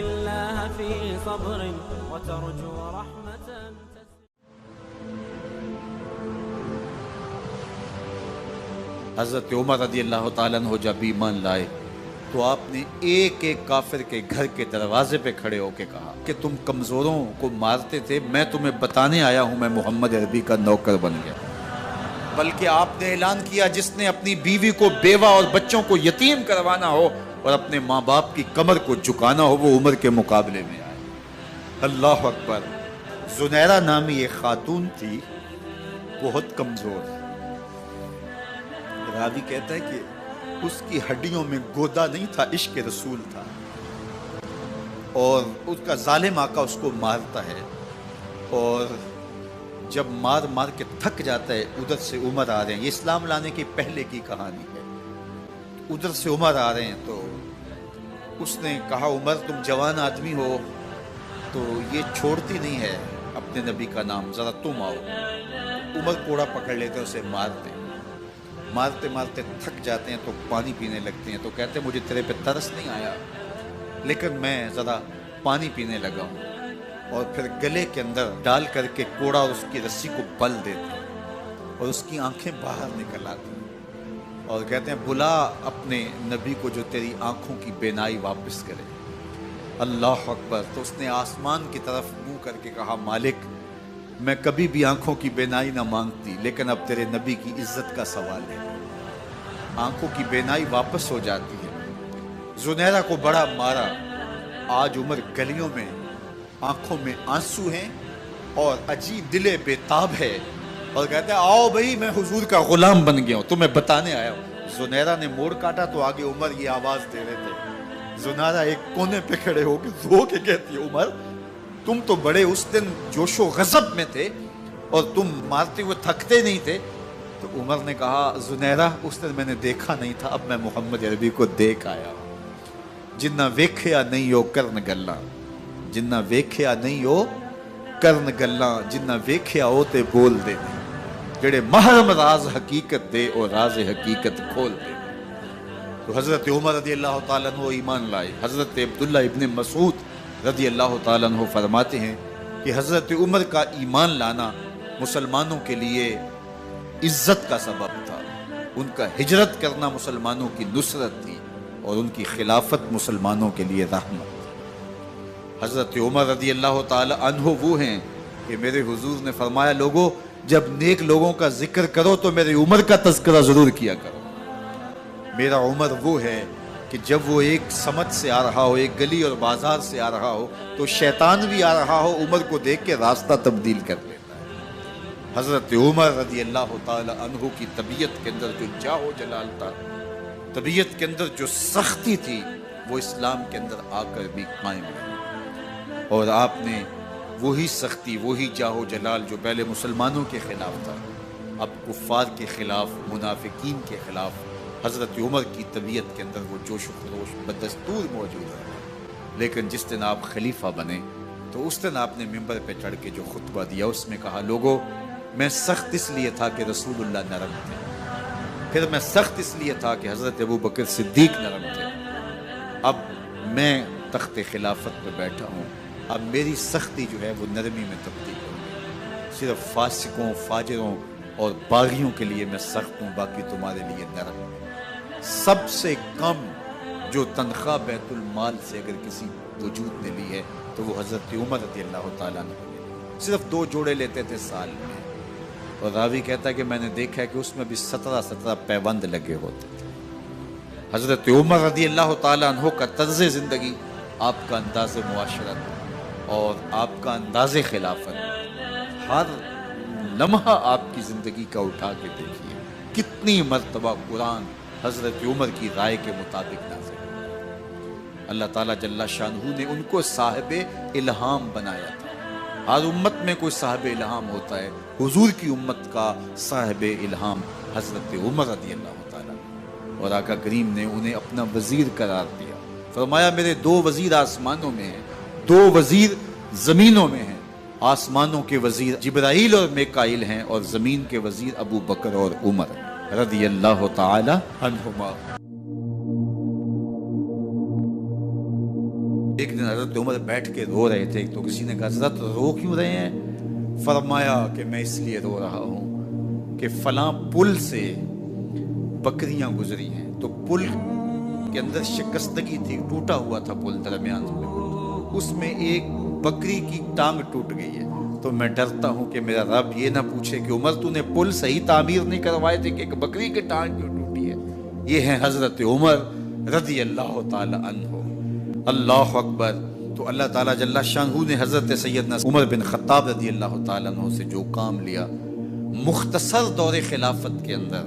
الله في صبر وترجو رحمة. حضرت عمر رضی اللہ تعالیٰ عنہ جب ایمان لائے تو آپ نے ایک ایک کافر کے گھر کے دروازے پہ کھڑے ہو کے کہا کہ تم کمزوروں کو مارتے تھے، میں تمہیں بتانے آیا ہوں میں محمد عربی کا نوکر بن گیا۔ بلکہ آپ نے اعلان کیا جس نے اپنی بیوی کو بیوہ اور بچوں کو یتیم کروانا ہو اور اپنے ماں باپ کی کمر کو جھکانا ہو وہ عمر کے مقابلے میں آئے۔ اللہ اکبر۔ زنیرہ نامی ایک خاتون تھی، بہت کمزور، راوی کہتا ہے کہ اس کی ہڈیوں میں گودا نہیں تھا، عشق رسول تھا، اور اس کا ظالم آقا اس کو مارتا ہے، اور جب مار مار کے تھک جاتا ہے ادھر سے عمر آ رہے ہیں، یہ اسلام لانے کے پہلے کی کہانی ہے، ادھر سے عمر آ رہے ہیں تو اس نے کہا عمر تم جوان آدمی ہو تو یہ چھوڑتی نہیں ہے اپنے نبی کا نام، ذرا تم آؤ۔ عمر کوڑا پکڑ لیتے اسے مارتے مارتے تھک جاتے ہیں تو پانی پینے لگتے ہیں، تو کہتے ہیں مجھے تیرے پہ ترس نہیں آیا لیکن میں ذرا پانی پینے لگا ہوں، اور پھر گلے کے اندر ڈال کر کے کوڑا اور اس کی رسی کو بل دیتے ہیں اور اس کی آنکھیں باہر نکل آتی ہیں اور کہتے ہیں بلا اپنے نبی کو جو تیری آنکھوں کی بینائی واپس کرے۔ اللہ اکبر۔ تو اس نے آسمان کی طرف منہ کر کے کہا مالک میں کبھی بھی آنکھوں کی بینائی نہ مانگتی لیکن اب تیرے نبی کی عزت کا سوال ہے۔ آنکھوں کی بینائی واپس ہو جاتی ہے۔ زنیرہ کو بڑا مارا، آج عمر گلیوں میں آنکھوں میں آنسو ہیں اور عجیب دل بے تاب ہے اور کہتے ہیں آؤ بھئی میں حضور کا غلام بن گیا ہوں، تمہیں بتانے آیا ہوں۔ زنیرہ نے موڑ کاٹا تو آگے عمر یہ آواز دے رہے تھے۔ زنیرہ ایک کونے پہ کھڑے ہو کے رو کے کہتی ہے عمر تم تو بڑے اس دن جوش و غضب میں تھے اور تم مارتے ہوئے تھکتے نہیں تھے۔ تو عمر نے کہا زنیرہ اس دن میں نے دیکھا نہیں تھا، اب میں محمد عربی کو دیکھ آیا ہوں۔ جنہ ویکھیا نہیں ہو کرن گلاں، جنہ ویکھیا نہیں ہو کرن گلاں، جنہ ویکھیا ہو تے بول دے، جڑے محرم راز حقیقت دے اور راز حقیقت کھول دے۔ تو حضرت عمر رضی اللہ تعالیٰ عنہ ایمان لائے۔ حضرت عبداللہ ابن مسعود رضی اللہ تعالیٰ عنہ فرماتے ہیں کہ حضرت عمر کا ایمان لانا مسلمانوں کے لیے عزت کا سبب تھا، ان کا ہجرت کرنا مسلمانوں کی نصرت تھی اور ان کی خلافت مسلمانوں کے لیے رحمت۔ حضرت عمر رضی اللہ تعالی عنہ وہ ہیں کہ میرے حضور نے فرمایا لوگوں جب نیک لوگوں کا ذکر کرو تو میرے عمر کا تذکرہ ضرور کیا کرو۔ میرا عمر وہ ہے کہ جب وہ ایک سمت سے آ رہا ہو، ایک گلی اور بازار سے آ رہا ہو تو شیطان بھی آ رہا ہو، عمر کو دیکھ کے راستہ تبدیل کر لیتا ہے۔ حضرت عمر رضی اللہ تعالی عنہ کی طبیعت کے اندر جو جاہ و جلال تھا، طبیعت کے اندر جو سختی تھی، وہ اسلام کے اندر آ کر بھی قائم رہی، اور آپ نے وہی سختی، وہی جاہ و جلال جو پہلے مسلمانوں کے خلاف تھا، اب کفار کے خلاف، منافقین کے خلاف حضرت عمر کی طبیعت کے اندر وہ جوش و خروش بدستور موجود ہے۔ لیکن جس دن آپ خلیفہ بنے تو اس دن آپ نے ممبر پہ چڑھ کے جو خطبہ دیا اس میں کہا لوگوں میں سخت اس لیے تھا کہ رسول اللہ نرم تھے، پھر میں سخت اس لیے تھا کہ حضرت ابو بکر صدیق نرم تھے، اب میں تخت خلافت پہ بیٹھا ہوں، اب میری سختی جو ہے وہ نرمی میں تبدیل ہوگی، صرف فاسقوں، فاجروں اور باغیوں کے لیے میں سخت ہوں، باقی تمہارے لیے نرم ہوں۔ سب سے کم جو تنخواہ بیت المال سے اگر کسی وجود نے لی ہے تو وہ حضرت عمر رضی اللہ تعالیٰ عنہ نے صرف 2 جوڑے لیتے تھے سال میں، اور راوی کہتا ہے کہ میں نے دیکھا ہے کہ اس میں بھی 17 پیوند لگے ہوتے تھے۔ حضرت عمر رضی اللہ تعالیٰ عنہ کا طرز زندگی، آپ کا انداز معاشرت اور آپ کا انداز خلافت، ہر لمحہ آپ کی زندگی کا اٹھا کے دیکھیے کتنی مرتبہ قرآن حضرت عمر کی رائے کے مطابق نازل ہے۔ اللہ تعالیٰ جل شانہ نے ان کو صاحب الہام بنایا تھا۔ ہر امت میں کوئی صاحب الہام ہوتا ہے، حضور کی امت کا صاحب الہام حضرت عمر رضی اللہ تعالیٰ، اور آقا کریم نے انہیں اپنا وزیر قرار دیا، فرمایا میرے 2 وزیر آسمانوں میں ہیں، 2 وزیر زمینوں میں ہیں، آسمانوں کے وزیر جبرائیل اور میکائیل ہیں اور زمین کے وزیر ابو بکر اور عمر رضی اللہ تعالی عنہما۔ ایک دن حضرت عمر بیٹھ کے رو رہے تھے، تو کسی نے کہا حضرت رو کیوں رہے ہیں؟ فرمایا کہ میں اس لیے رو رہا ہوں کہ فلاں پل سے بکریاں گزری ہیں، تو پل کے اندر شکستگی تھی، ٹوٹا ہوا تھا پل درمیان میں، اس میں ایک بکری کی ٹانگ ٹوٹ گئی ہے، تو میں ڈرتا ہوں کہ میرا رب یہ نہ پوچھے کہ عمر تو نے پل صحیح تعمیر نہیں کروائے تھے کہ ایک بکری کی ٹانگ کیوں ٹوٹی ہے۔ یہ ہیں حضرت عمر رضی اللہ تعالی عنہ۔ اللہ اکبر۔ تو اللہ تعالیٰ جل شانہ نے حضرت سیدنا عمر بن خطاب رضی اللہ تعالیٰ عنہ سے جو کام لیا، مختصر دور خلافت کے اندر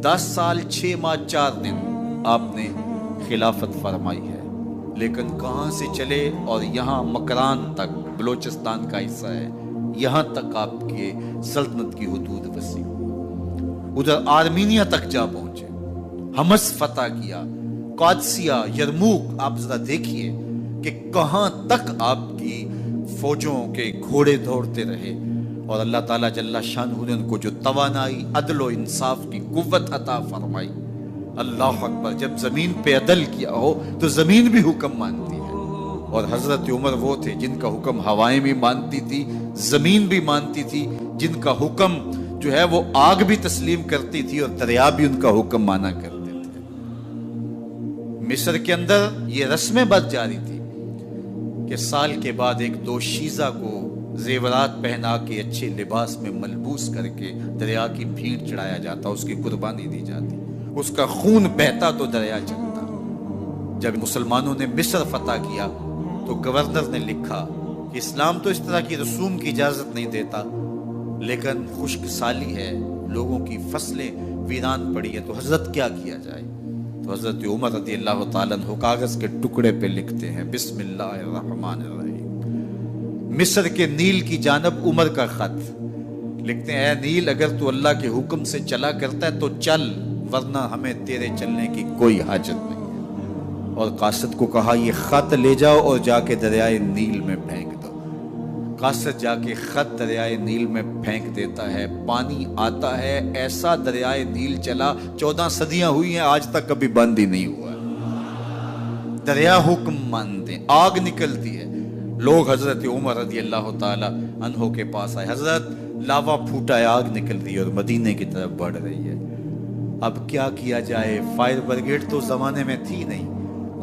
10 سال 6 ماہ 4 دن آپ نے خلافت فرمائی ہے، لیکن کہاں سے چلے اور یہاں مکران تک، بلوچستان کا حصہ ہے، یہاں تک آپ کے سلطنت کی حدود وسیع، ادھر آرمینیا تک جا پہنچے، حمص فتح کیا، قادسیہ، یرموک۔ آپ ذرا دیکھیے کہ کہاں تک آپ کی فوجوں کے گھوڑے دوڑتے رہے، اور اللہ تعالیٰ جل شانہ نے ان کو جو توانائی، عدل و انصاف کی قوت عطا فرمائی۔ اللہ اکبر۔ جب زمین پہ عدل کیا ہو تو زمین بھی حکم مانتی ہے، اور حضرت عمر وہ تھے جن کا حکم ہوائیں بھی مانتی تھی، زمین بھی مانتی تھی، جن کا حکم جو ہے وہ آگ بھی تسلیم کرتی تھی اور دریا بھی ان کا حکم مانا کرتے تھے۔ مصر کے اندر یہ رسمیں بد جاری تھی کہ سال کے بعد ایک دوشیزہ کو زیورات پہنا کے اچھے لباس میں ملبوس کر کے دریا کی بھیڑ چڑھایا جاتا، اس کی قربانی دی جاتی، اس کا خون بہتا تو دریا چلتا۔ جب مسلمانوں نے مصر فتح کیا تو گورنر نے لکھا کہ اسلام تو اس طرح کی رسوم کی اجازت نہیں دیتا، لیکن خشک سالی ہے، لوگوں کی فصلیں ویران پڑی ہے، تو حضرت کیا کیا جائے؟ تو حضرت عمر رضی اللہ تعالیٰ عنہ کاغذ کے ٹکڑے پہ لکھتے ہیں بسم اللہ الرحمن الرحیم، مصر کے نیل کی جانب عمر کا خط لکھتے ہیں، اے نیل اگر تو اللہ کے حکم سے چلا کرتا ہے تو چل، ورنہ ہمیں تیرے چلنے کی کوئی حاجت نہیں ہے۔ اور قاصد کو کہا یہ خط لے جاؤ اور جا کے دریائے نیل میں پھینک دو۔ قاصد جا کے خط دریائے نیل میں پھینک دیتا ہے، پانی آتا ہے، ایسا دریائے نیل چلا 14 صدیاں ہوئی ہیں آج تک کبھی بند ہی نہیں ہوا۔ دریا حکم مانتے، آگ نکلتی ہے، لوگ حضرت عمر رضی اللہ تعالی عنہ کے پاس آئے، حضرت لاوا پھوٹا ہے، آگ نکل رہی ہے اور مدینے کی طرف بڑھ رہی ہے، اب کیا کیا جائے؟ فائر بریگیڈ تو زمانے میں تھی نہیں۔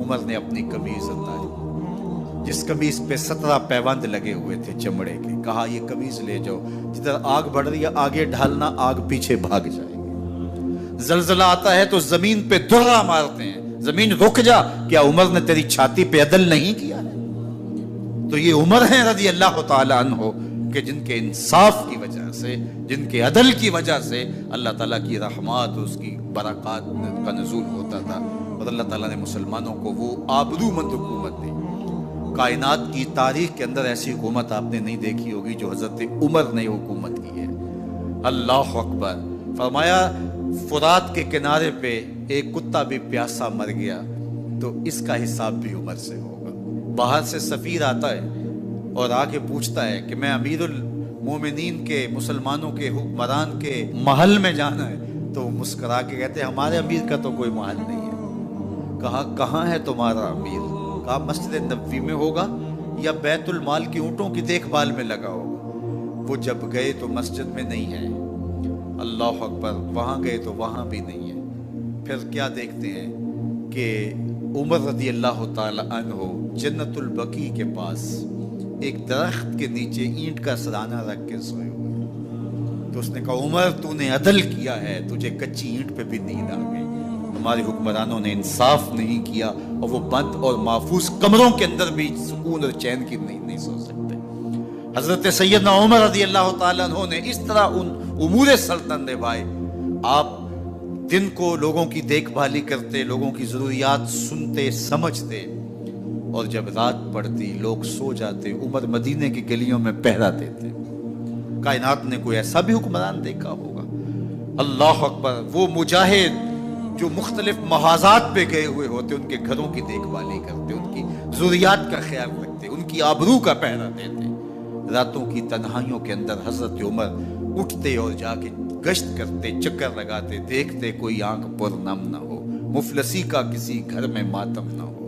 عمر نے اپنی قمیض اتاری، جس قمیض پہ 17 پیوند لگے ہوئے تھے چمڑے کے، کہا یہ قمیض لے جاؤ، جدھر آگ بڑھ رہی ہے آگے ڈھالنا، آگ پیچھے بھاگ جائے گی۔ زلزلہ آتا ہے تو زمین پہ درہ مارتے ہیں، زمین رک جا، کیا عمر نے تیری چھاتی پہ عدل نہیں کیا ہے؟ تو یہ عمر ہیں رضی اللہ تعالی عنہ کہ جن کے انصاف کی وجہ سے، جن کے عدل کی وجہ سے اللہ تعالیٰ کی رحمات، اس کی برکات کا نزول ہوتا تھا، اور اللہ تعالیٰ نے مسلمانوں کو وہ آبرو مند حکومت دی۔ کائنات کی تاریخ کے اندر ایسی حکومت آپ نے نہیں دیکھی ہوگی جو حضرت عمر نے حکومت کی ہے۔ اللہ اکبر۔ فرمایا فرات کے کنارے پہ ایک کتا بھی پیاسا مر گیا تو اس کا حساب بھی عمر سے ہوگا۔ باہر سے سفیر آتا ہے اور آ کے پوچھتا ہے کہ میں امیر المومنین کے، مسلمانوں کے حکمران کے محل میں جانا ہے، تو مسکرا کے کہتے ہیں ہمارے امیر کا تو کوئی محل نہیں ہے۔ کہا کہاں ہے تمہارا امیر؟ کہا مسجد نبوی میں ہوگا یا بیت المال کی اونٹوں کی دیکھ بھال میں لگا ہوگا۔ وہ جب گئے تو مسجد میں نہیں ہے، اللہ اکبر، وہاں گئے تو وہاں بھی نہیں ہے۔ پھر کیا دیکھتے ہیں کہ عمر رضی اللہ تعالی عنہ جنت البقیع کے پاس ایک درخت کے نیچے اینٹ کا سرانہ رکھ کے سوئے ہوئے، تو اس نے کہا عمر تو نے عدل کیا ہے، تجھے کچی اینٹ پہ بھی نیند آ گئی، ہمارے حکمرانوں نے انصاف نہیں کیا، اور وہ بند اور محفوظ کمروں کے اندر بھی سکون اور چین کی نہیں سو سکتے۔ حضرت سیدنا عمر رضی اللہ تعالیٰ عنہ نے اس طرح ان امور سلطنت نبھائے۔ آپ دن کو لوگوں کی دیکھ بھالی کرتے، لوگوں کی ضروریات سنتے سمجھتے، اور جب رات پڑتی لوگ سو جاتے، عمر مدینے کی گلیوں میں پہرا دیتے۔ کائنات نے کوئی ایسا بھی حکمران دیکھا ہوگا؟ اللہ اکبر۔ وہ مجاہد جو مختلف محاذات پہ گئے ہوئے ہوتے، ان کے گھروں کی دیکھ بھالی کرتے، ان کی ضروریات کا خیال رکھتے، ان کی آبرو کا پہرا دیتے۔ راتوں کی تنہائیوں کے اندر حضرت عمر اٹھتے اور جا کے گشت کرتے، چکر لگاتے، دیکھتے کوئی آنکھ پر نم نہ ہو، مفلسی کا کسی گھر میں ماتم نہ ہو۔